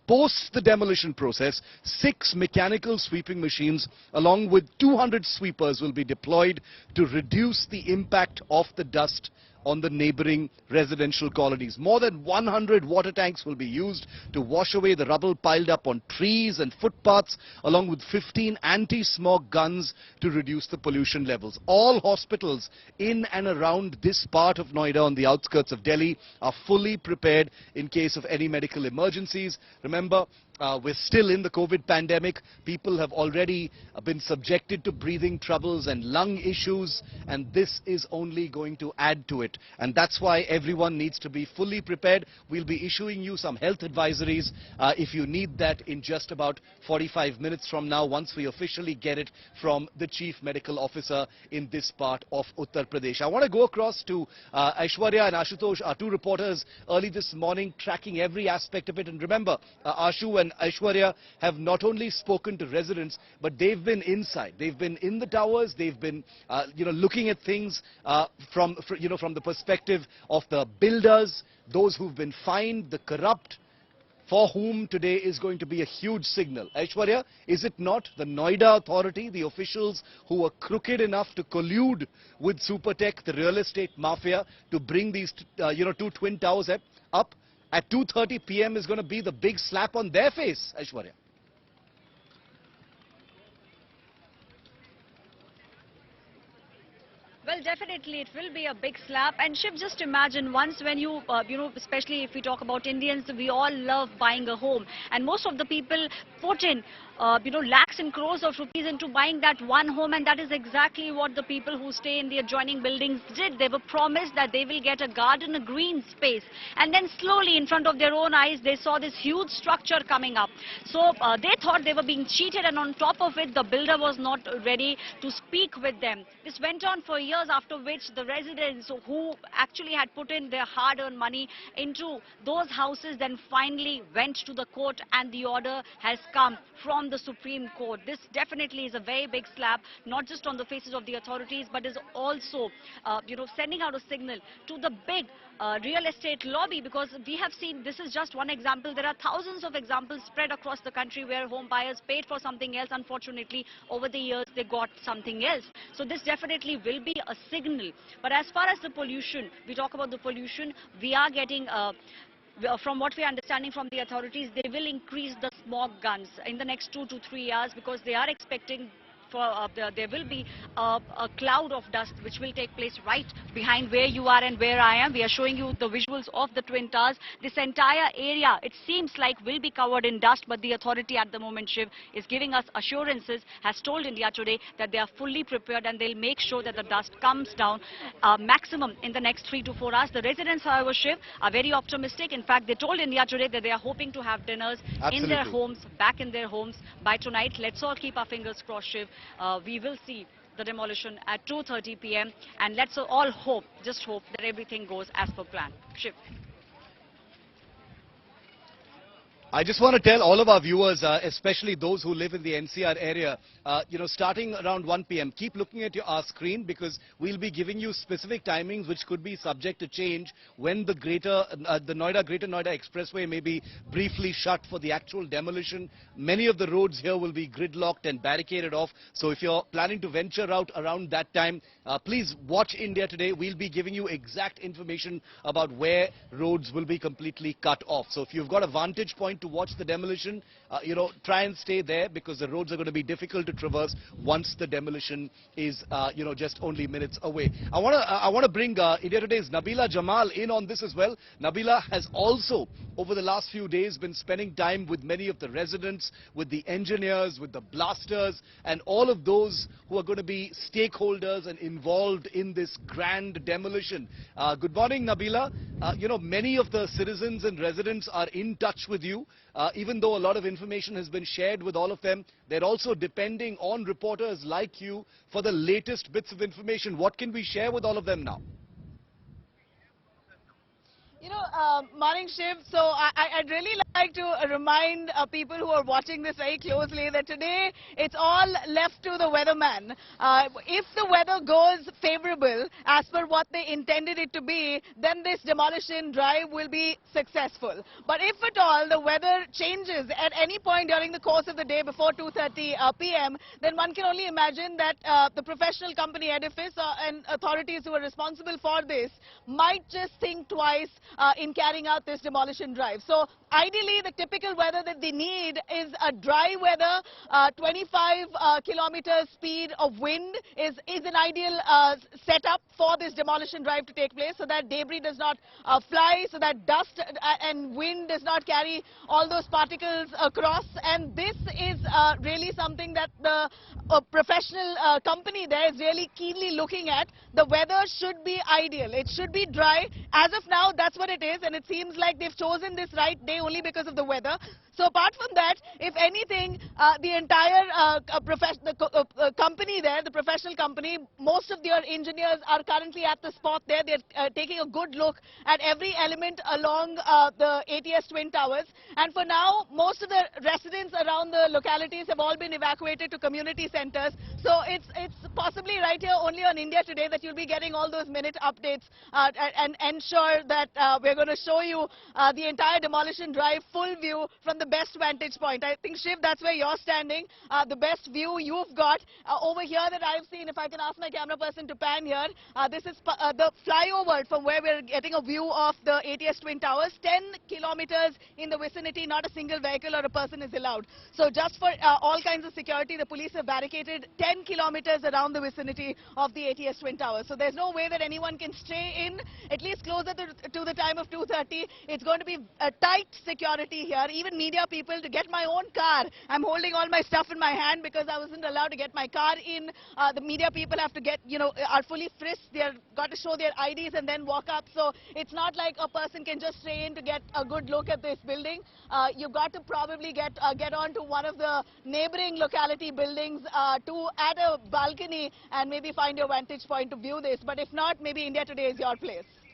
Post the demolition process, 6 mechanical sweeping machines along with 200 sweepers will be deployed to reduce the impact of the dust on the neighboring residential colonies. More than 100 water tanks will be used to wash away the rubble piled up on trees and footpaths, along with 15 anti-smog guns to reduce the pollution levels. All hospitals in and around this part of Noida on the outskirts of Delhi are fully prepared in case of any medical emergencies. Remember, we're still in the COVID pandemic. People have already been subjected to breathing troubles and lung issues, and this is only going to add to it. And that's why everyone needs to be fully prepared. We'll be issuing you some health advisories if you need that in just about 45 minutes from now, once we officially get it from the Chief Medical Officer in this part of Uttar Pradesh. I want to go across to Aishwarya and Ashutosh, our 2 reporters, early this morning, tracking every aspect of it. And remember, Ashu and Aishwarya have not only spoken to residents, but they've been inside. They've been in the towers. They've been, looking at things from the perspective of the builders, those who've been fined, the corrupt, for whom today is going to be a huge signal. Aishwarya, is it not the Noida Authority, the officials who were crooked enough to collude with Supertech, the real estate mafia, to bring these, 2 twin towers up? At 2:30 p.m. is going to be the big slap on their face, Aishwarya. Well, definitely it will be a big slap. And Shiv, just imagine once when you, especially if we talk about Indians, we all love buying a home. And most of the people put in, lakhs and crores of rupees into buying that one home. And that is exactly what the people who stay in the adjoining buildings did. They were promised that they will get a garden, a green space. And then slowly in front of their own eyes, they saw this huge structure coming up. So they thought they were being cheated. And on top of it, the builder was not ready to speak with them. This went on for years, after which the residents who actually had put in their hard-earned money into those houses then finally went to the court, and the order has come from the Supreme Court. This definitely is a very big slap, not just on the faces of the authorities, but is also, sending out a signal to the big real estate lobby, because we have seen, this is just one example. There are thousands of examples spread across the country where home buyers paid for something else. Unfortunately, over the years, they got something else. So this definitely will be a signal. But as far as the pollution, we talk about the pollution, we are getting from what we are understanding from the authorities, they will increase the smog guns in the next 2 to 3 years, because they are expecting there will be a cloud of dust which will take place right behind where you are and where I am. We are showing you the visuals of the Twin Towers. This entire area, it seems like, will be covered in dust, but the authority at the moment, Shiv, is giving us assurances, has told India Today that they are fully prepared and they'll make sure that the dust comes down maximum in the next 3 to 4 hours. The residents, however, Shiv, are very optimistic. In fact, they told India Today that they are hoping to have dinners in their homes, back in their homes by tonight. Let's all keep our fingers crossed, Shiv. We will see the demolition at 2:30 p.m. and let's all hope, just hope, that everything goes as per plan. Shiv. I just want to tell all of our viewers, especially those who live in the NCR area, starting around 1 p.m, keep looking at our screen, because we'll be giving you specific timings which could be subject to change when the Noida-Greater Noida Expressway may be briefly shut for the actual demolition. Many of the roads here will be gridlocked and barricaded off. So if you're planning to venture out around that time, please watch India Today. We'll be giving you exact information about where roads will be completely cut off. So if you've got a vantage point to watch the demolition, try and stay there, because the roads are going to be difficult to traverse once the demolition is, just only minutes away. I want to bring India Today's Nabila Jamal in on this as well. Nabila has also, over the last few days, been spending time with many of the residents, with the engineers, with the blasters, and all of those who are going to be stakeholders and involved in this grand demolition. Good morning, Nabila. Many of the citizens and residents are in touch with you. Even though a lot of information has been shared with all of them, they're also depending on reporters like you for the latest bits of information. What can we share with all of them now? Morning Shiv. So I'd really like to remind people who are watching this very closely that today it's all left to the weatherman. If the weather goes favorable as per what they intended it to be, then this demolition drive will be successful. But if at all the weather changes at any point during the course of the day before 2:30 p.m., then one can only imagine that the professional company edifice and authorities who are responsible for this might just think twice in carrying out this demolition drive. So ideally, the typical weather that they need is a dry weather. 25 kilometers speed of wind is an ideal setup for this demolition drive to take place, so that debris does not fly, so that dust and wind does not carry all those particles across. And this is really something that the professional company there is really keenly looking at. The weather should be ideal. It should be dry. As of now, that's what it is, and it seems like they've chosen this right day only because of the weather. So apart from that, if anything, the entire company there, the professional company, most of their engineers are currently at the spot there. They're taking a good look at every element along the ATS Twin Towers. And for now, most of the residents around the localities have all been evacuated to community centers. So it's possibly right here only on India Today that you'll be getting all those minute updates and ensure that we're going to show you the entire demolition drive full view from the best vantage point. I think, Shiv, that's where you're standing. The best view you've got over here that I've seen, if I can ask my camera person to pan here, this is the flyover from where we're getting a view of the ATS Twin Towers. 10 kilometers in the vicinity, not a single vehicle or a person is allowed. So just for all kinds of security, the police have barricaded 10 kilometers around the vicinity of the ATS Twin Towers. So there's no way that anyone can stray in, at least closer to the time of 2:30. It's going to be a tight security here. Even media people, to get my own car, I'm holding all my stuff in my hand because I wasn't allowed to get my car in. The media people have to get, are fully frisked. They've got to show their IDs and then walk up. So it's not like a person can just stray in to get a good look at this building. You've got to probably get on to one of the neighboring locality buildings at a balcony and maybe find your vantage point to view this. But if not, maybe India Today is your place.